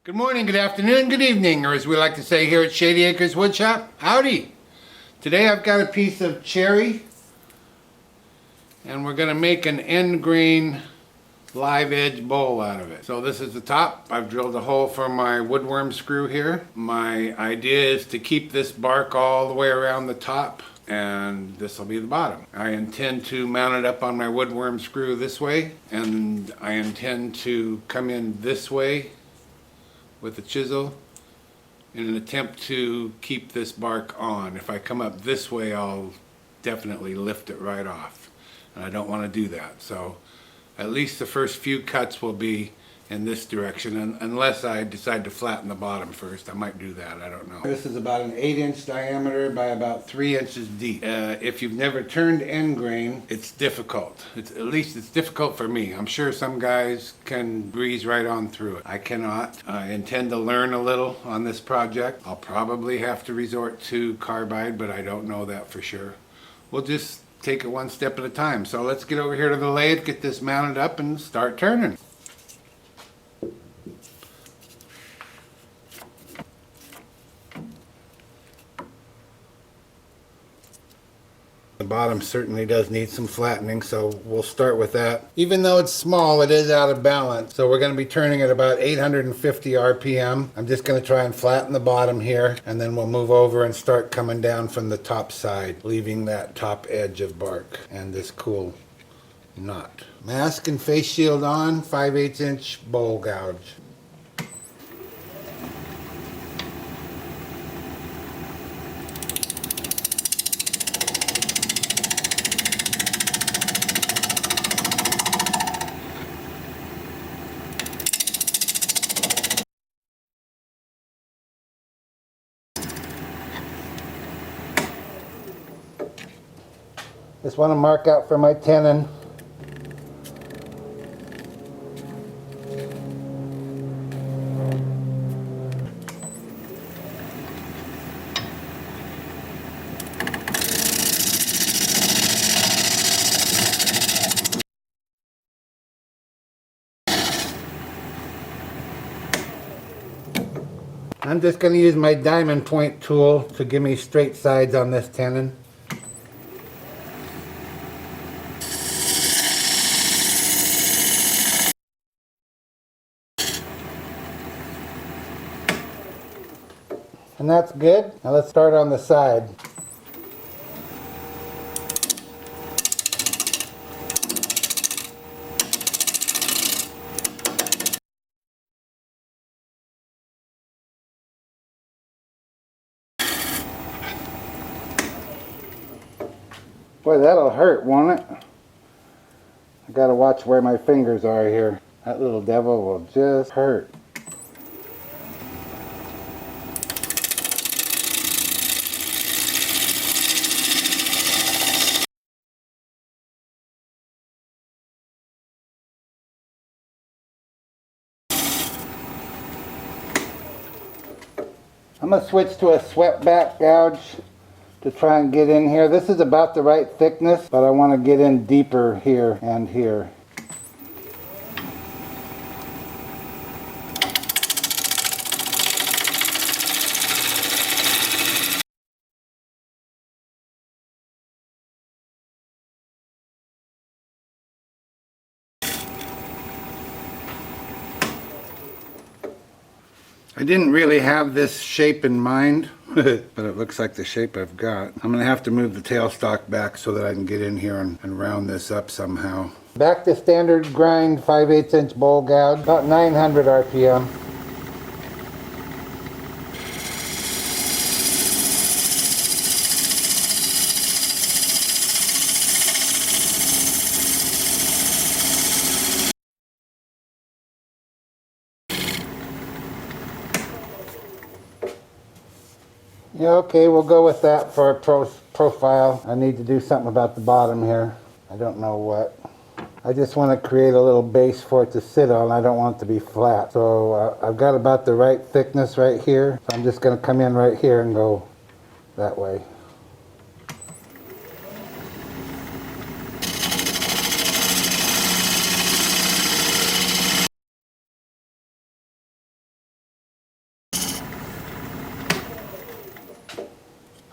Good morning, good afternoon, good evening, or as we like to say here at Shady Acres Woodshop, howdy. Today I've got a piece of cherry and we're going to make an end grain live edge bowl out of it. So this is the top. I've drilled a hole for my woodworm screw here. My idea is to keep this bark all the way around the top, and this will be the bottom. I intend to mount it up on my woodworm screw this way, and I intend to come in this way with a chisel in an attempt to keep this bark on. If I come up this way, I'll definitely lift it right off, and I don't want to do that. So at least the first few cuts will be in this direction, and unless I decide to flatten the bottom first. I might do that, I don't know. This is about an 8-inch diameter by about 3 inches deep. If you've never turned end grain, it's difficult. At least it's difficult for me. I'm sure some guys can breeze right on through it. I cannot. I intend to learn a little on this project. I'll probably have to resort to carbide, but I don't know that for sure. We'll just take it one step at a time. So let's get over here to the lathe, get this mounted up, and start turning. The bottom certainly does need some flattening, so we'll start with that. Even though it's small, it is out of balance. So we're going to be turning at about 850 RPM. I'm just going to try and flatten the bottom here, and then we'll move over and start coming down from the top side, leaving that top edge of bark and this cool knot. Mask and face shield on, 5/8 inch bowl gouge. Just want to mark out for my tenon. I'm just going to use my diamond point tool to give me straight sides on this tenon. And that's good. Now let's start on the side. Boy, that'll hurt, won't it? I gotta watch where my fingers are here. That little devil will just hurt. I'm going to switch to a swept back gouge to try and get in here. This is about the right thickness, but I want to get in deeper here and here. I didn't really have this shape in mind, but it looks like the shape I've got. I'm going to have to move the tailstock back so that I can get in here and round this up somehow. Back to standard grind 5/8 inch bowl gouge, about 900 RPM. Yeah, okay, we'll go with that for a profile. I need to do something about the bottom here. I don't know what. I just want to create a little base for it to sit on. I don't want it to be flat. So I've got about the right thickness right here. So I'm just going to come in right here and go that way.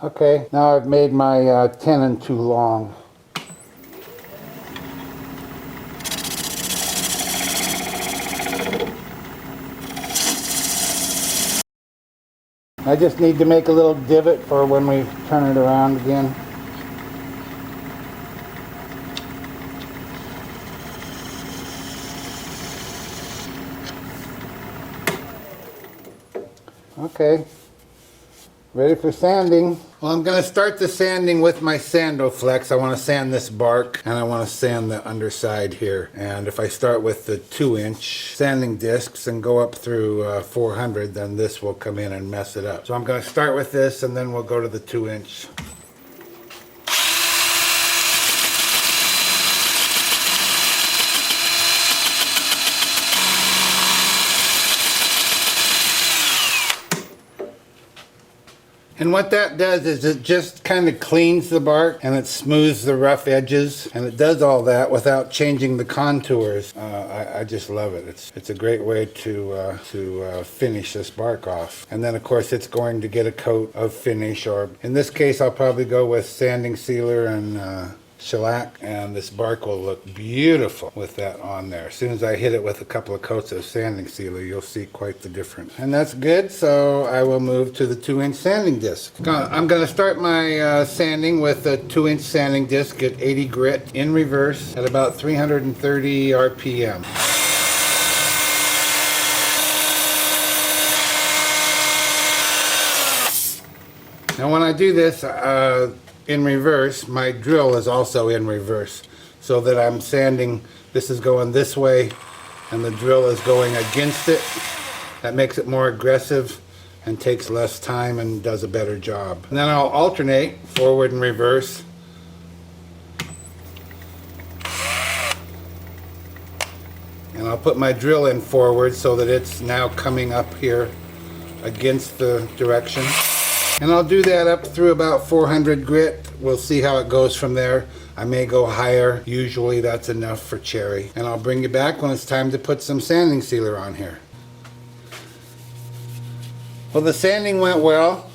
Okay, now I've made my tenon too long. I just need to make a little divot for when we turn it around again. Okay, ready for sanding. Well, I'm going to start the sanding with my Sandoflex. I want to sand this bark and I want to sand the underside here. And if I start with the 2-inch sanding discs and go up through 400, then this will come in and mess it up. So I'm going to start with this and then we'll go to the 2-inch. And what that does is it just kind of cleans the bark and it smooths the rough edges, and it does all that without changing the contours. I just love it. It's a great way to finish this bark off. And then of course it's going to get a coat of finish, or in this case I'll probably go with sanding sealer and shellac, and this bark will look beautiful with that on there. As soon as I hit it with a couple of coats of sanding sealer, you'll see quite the difference. And that's good, so I will move to the 2-inch sanding disc. I'm going to start my sanding with a 2-inch sanding disc at 80 grit in reverse at about 330 RPM. Now when I do this, in reverse, my drill is also in reverse, so that I'm sanding, this is going this way and the drill is going against it. That makes it more aggressive and takes less time and does a better job. And then I'll alternate forward and reverse. And I'll put my drill in forward so that it's now coming up here against the direction. And I'll do that up through about 400 grit. We'll see how it goes from there. I may go higher. Usually that's enough for cherry. And I'll bring you back when it's time to put some sanding sealer on here. Well, the sanding went well.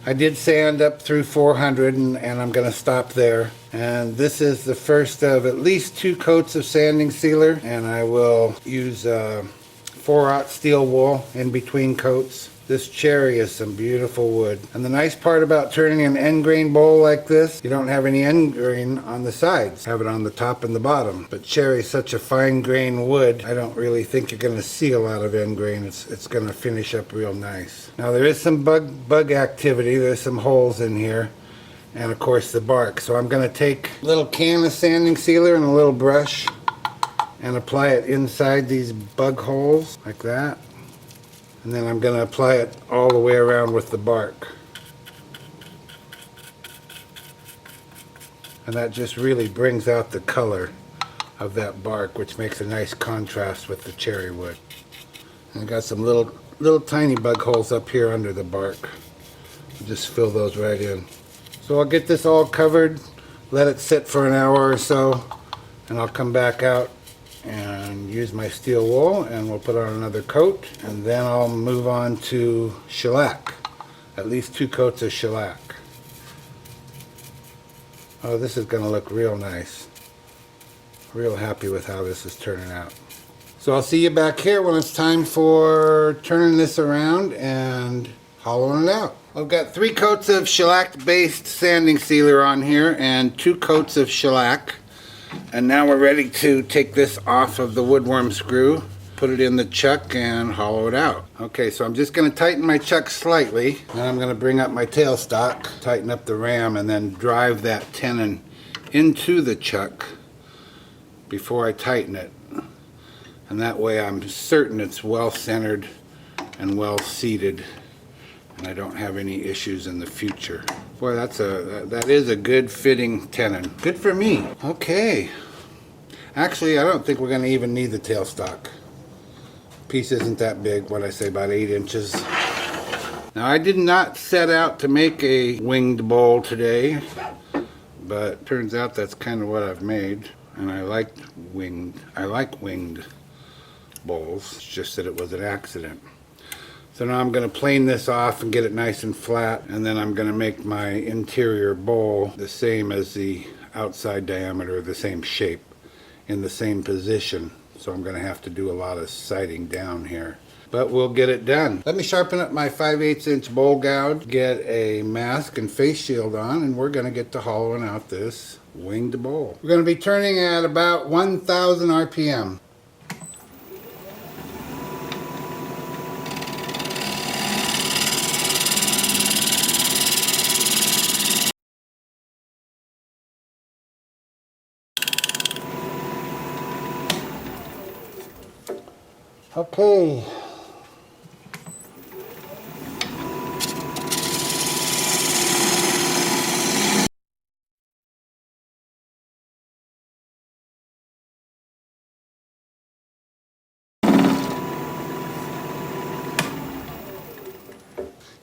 I did sand up through 400 and I'm going to stop there. And this is the first of at least 2 coats of sanding sealer. And I will use 4/0 steel wool in between coats. This cherry is some beautiful wood. And the nice part about turning an end grain bowl like this, you don't have any end grain on the sides. Have it on the top and the bottom. But cherry is such a fine grain wood, I don't really think you're going to see a lot of end grain. It's going to finish up real nice. Now there is some bug activity. There's some holes in here. And of course the bark. So I'm going to take a little can of sanding sealer and a little brush and apply it inside these bug holes like that. And then I'm going to apply it all the way around with the bark. And that just really brings out the color of that bark, which makes a nice contrast with the cherry wood. And I got some little tiny bug holes up here under the bark. Just fill those right in. So I'll get this all covered, let it sit for an hour or so, and I'll come back out and use my steel wool and we'll put on another coat, and then I'll move on to shellac. At least 2 coats of shellac. Oh, this is going to look real nice. Real happy with how this is turning out. So I'll see you back here when it's time for turning this around and hollowing it out. I've got 3 coats of shellac based sanding sealer on here and 2 coats of shellac. And now we're ready to take this off of the woodworm screw, put it in the chuck and hollow it out. Okay, so I'm just going to tighten my chuck slightly. Then I'm going to bring up my tailstock, tighten up the ram, and then drive that tenon into the chuck before I tighten it. And that way I'm certain it's well centered and well seated and I don't have any issues in the future. Boy, that is a good fitting tenon. Good for me. Okay. Actually, I don't think we're going to even need the tailstock. Piece isn't that big, what I say, about 8 inches. Now, I did not set out to make a winged bowl today, but turns out that's kind of what I've made. And I like winged bowls. It's just that it was an accident. So now I'm going to plane this off and get it nice and flat, and then I'm going to make my interior bowl the same as the outside diameter, the same shape, in the same position. So I'm going to have to do a lot of sighting down here. But we'll get it done. Let me sharpen up my 5/8" bowl gouge, get a mask and face shield on, and we're going to get to hollowing out this winged bowl. We're going to be turning at about 1,000 RPM. Okay.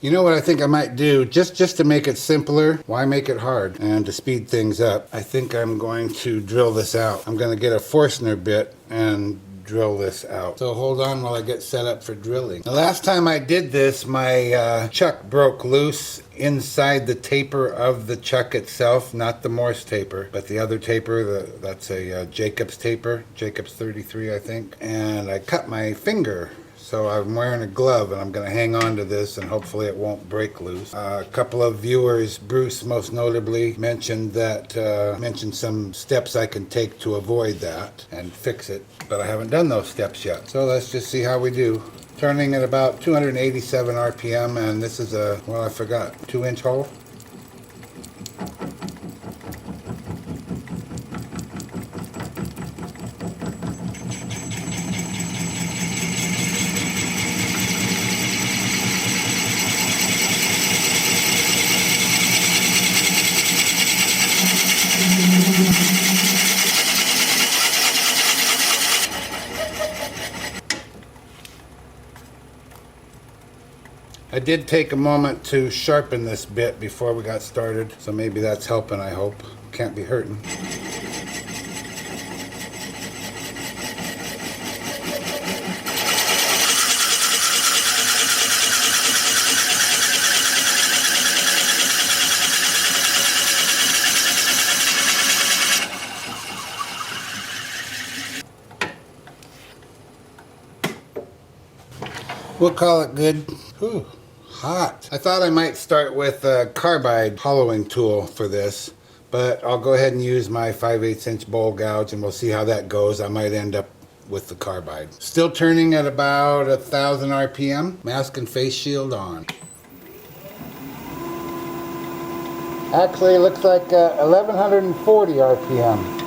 You know what I think I might do, just to make it simpler, why make it hard? And to speed things up, I think I'm going to drill this out. I'm going to get a Forstner bit and drill this out. So hold on while I get set up for drilling. The last time I did this, my chuck broke loose inside the taper of the chuck itself, not the Morse taper, but the other taper, that's a Jacobs taper, Jacobs 33 I think, and I cut my finger. So I'm wearing a glove and I'm going to hang on to this and hopefully it won't break loose. A couple of viewers, Bruce most notably, mentioned some steps I can take to avoid that and fix it, but I haven't done those steps yet. So let's just see how we do. Turning at about 287 RPM, and this is a, well, I forgot, 2-inch hole. I did take a moment to sharpen this bit before we got started, so maybe that's helping, I hope. Can't be hurting. We'll call it good. Whew, hot. I thought I might start with a carbide hollowing tool for this, but I'll go ahead and use my 5/8" bowl gouge and we'll see how that goes. I might end up with the carbide. Still turning at about 1,000 RPM. Mask and face shield on. Actually, it looks like 1,140 RPM.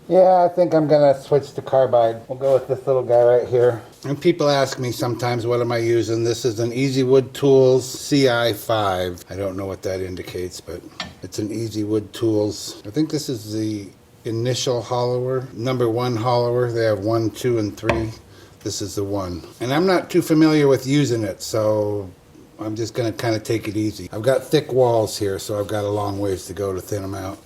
Yeah, I think I'm gonna switch to carbide. We'll go with this little guy right here. And people ask me sometimes, what am I using? This is an Easy Wood Tools CI5. I don't know what that indicates, but it's an Easy Wood Tools. I think this is the initial hollower, number 1 hollower. They have 1, 2, and 3. This is the 1. And I'm not too familiar with using it, so I'm just gonna kind of take it easy. I've got thick walls here, so I've got a long ways to go to thin them out.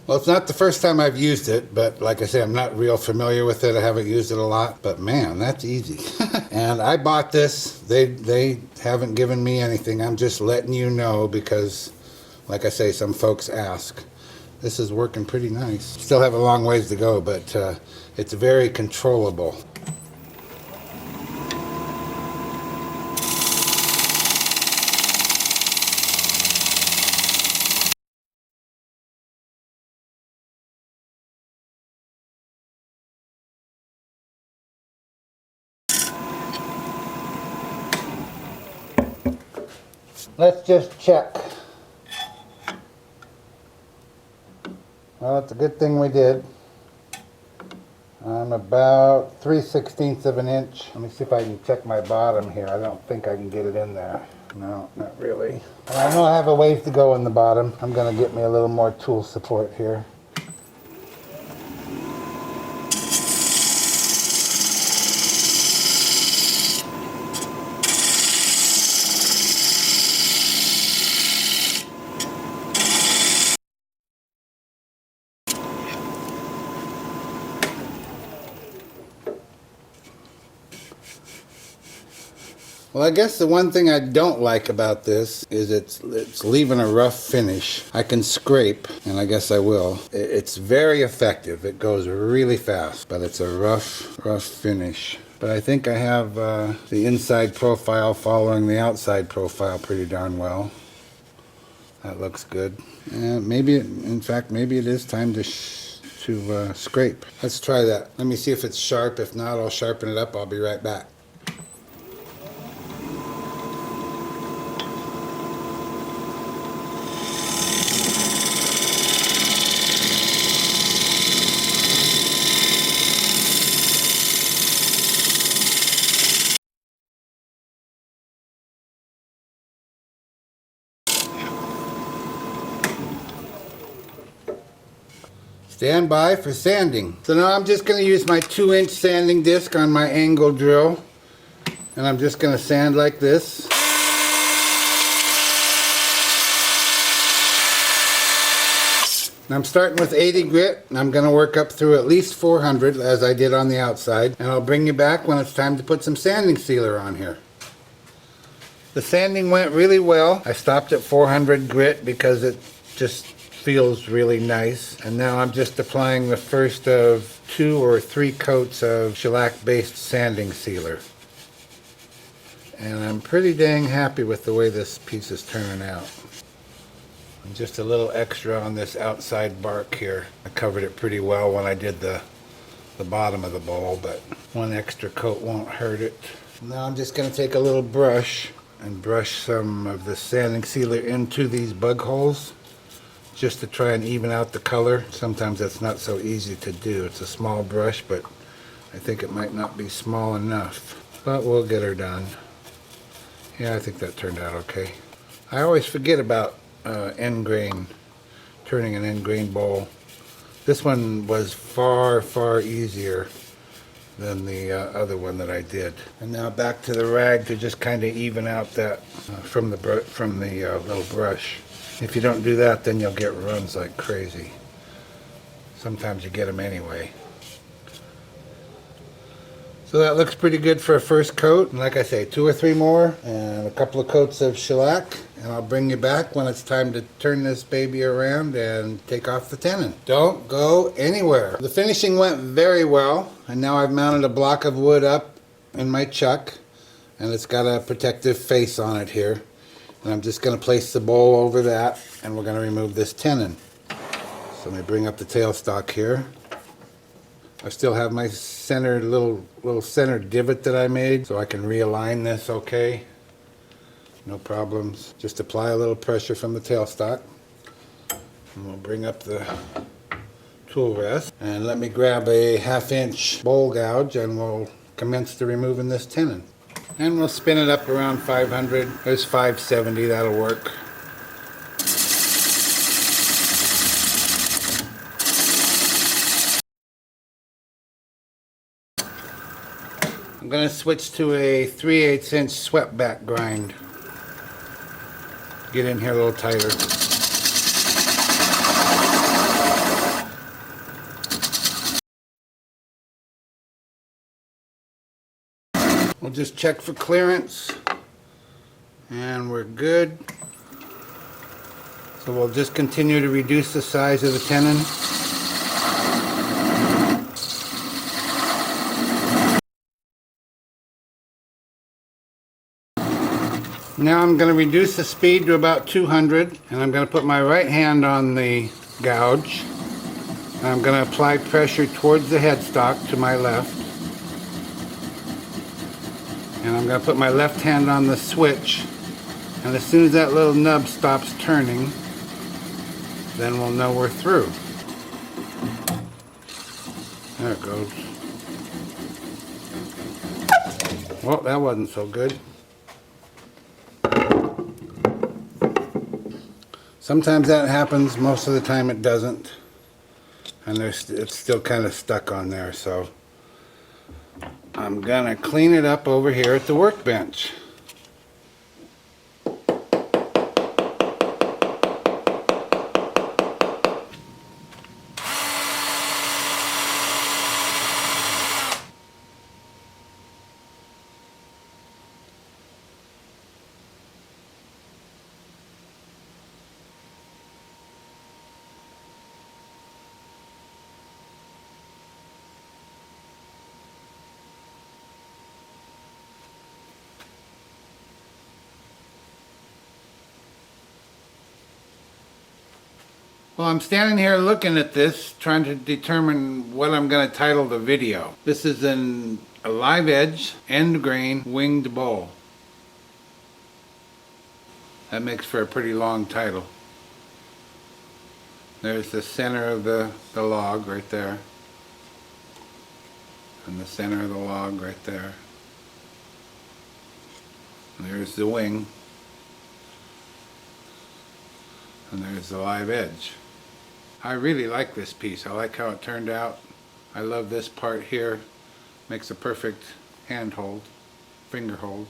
Well, it's not the first time I've used it, but like I say, I'm not real familiar with it. I haven't used it a lot, but man, that's easy. And I bought this. They haven't given me anything. I'm just letting you know because, like I say, some folks ask. This is working pretty nice. Still have a long ways to go, but it's very controllable. Let's just check. Well, it's a good thing we did. I'm about 3/16 of an inch. Let me see if I can check my bottom here. I don't think I can get it in there. No, not really. I know I have a ways to go in the bottom. I'm going to get me a little more tool support here. Well, I guess the one thing I don't like about this is it's leaving a rough finish. I can scrape, and I guess I will. It's very effective. It goes really fast, but it's a rough finish. But I think I have the inside profile following the outside profile pretty darn well. That looks good. Maybe it is time to scrape. Let's try that. Let me see if it's sharp. If not, I'll sharpen it up. I'll be right back. Stand by for sanding. So now I'm just going to use my 2-inch sanding disc on my angle drill, and I'm just going to sand like this. And I'm starting with 80 grit, and I'm going to work up through at least 400 as I did on the outside, and I'll bring you back when it's time to put some sanding sealer on here. The sanding went really well. I stopped at 400 grit because it just feels really nice, and now I'm just applying the first of 2 or 3 coats of shellac based sanding sealer, and I'm pretty dang happy with the way this piece is turning out. And just a little extra on this outside bark here. I covered it pretty well when I did the bottom of the bowl, but 1 extra coat won't hurt it. Now I'm just going to take a little brush and brush some of the sanding sealer into these bug holes, just to try and even out the color. Sometimes that's not so easy to do. It's a small brush, but I think it might not be small enough. But we'll get her done. Yeah, I think that turned out okay. I always forget about end grain, turning an end grain bowl. This one was far easier than the other one that I did. And now back to the rag to just kind of even out that from the little brush. If you don't do that, then you'll get runs like crazy. Sometimes you get them anyway. So that looks pretty good for a first coat. And like I say, 2 or 3 more and a couple of coats of shellac. And I'll bring you back when it's time to turn this baby around and take off the tenon. Don't go anywhere. The finishing went very well. And now I've mounted a block of wood up in my chuck. And it's got a protective face on it here. And I'm just going to place the bowl over that, and we're going to remove this tenon. So let me bring up the tailstock here. I still have my center little center divot that I made, so I can realign this okay. No problems. Just apply a little pressure from the tailstock. And we'll bring up the tool rest. And let me grab a 1/2 inch bowl gouge, and we'll commence to removing this tenon. And we'll spin it up around 500. There's 570, that'll work. I'm going to switch to a 3/8 inch swept back grind. Get in here a little tighter. We'll just check for clearance, and we're good. So we'll just continue to reduce the size of the tenon. Now I'm going to reduce the speed to about 200, and I'm going to put my right hand on the gouge. And I'm going to apply pressure towards the headstock to my left. And I'm going to put my left hand on the switch And as soon as that little nub stops turning, then we'll know we're through. There it goes. Well, that wasn't so good. Sometimes that happens, most of the time it doesn't. And it's still kind of stuck on there, so I'm gonna clean it up over here at the workbench. Well, I'm standing here looking at this, trying to determine what I'm going to title the video. This is a live edge, end grain, winged bowl. That makes for a pretty long title. There's the center of the log right there. And the center of the log right there. And there's the wing. And there's the live edge. I really like this piece. I like how it turned out. I love this part here. Makes a perfect hand hold, finger hold.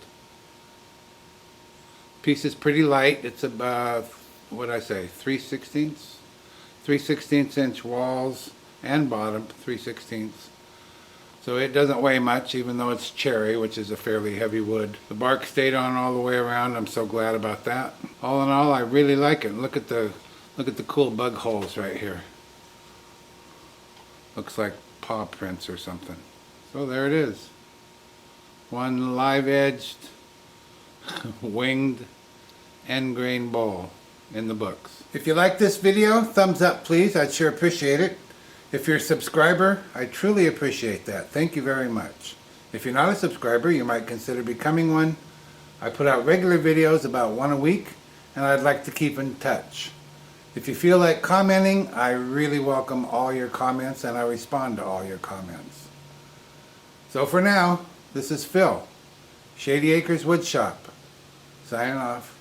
Piece is pretty light. It's about, what'd I say, 3/16? 3/16 inch walls and bottom, 3/16. So it doesn't weigh much, even though it's cherry, which is a fairly heavy wood. The bark stayed on all the way around. I'm so glad about that. All in all, I really like it. Look at the cool bug holes right here. Looks like paw prints or something. So there it is. One live edged, winged, end grain bowl in the books. If you like this video, thumbs up please. I'd sure appreciate it. If you're a subscriber, I truly appreciate that. Thank you very much. If you're not a subscriber, you might consider becoming one. I put out regular videos about one a week, and I'd like to keep in touch. If you feel like commenting, I really welcome all your comments, and I respond to all your comments. So for now, this is Phil, Shady Acres Woodshop, signing off.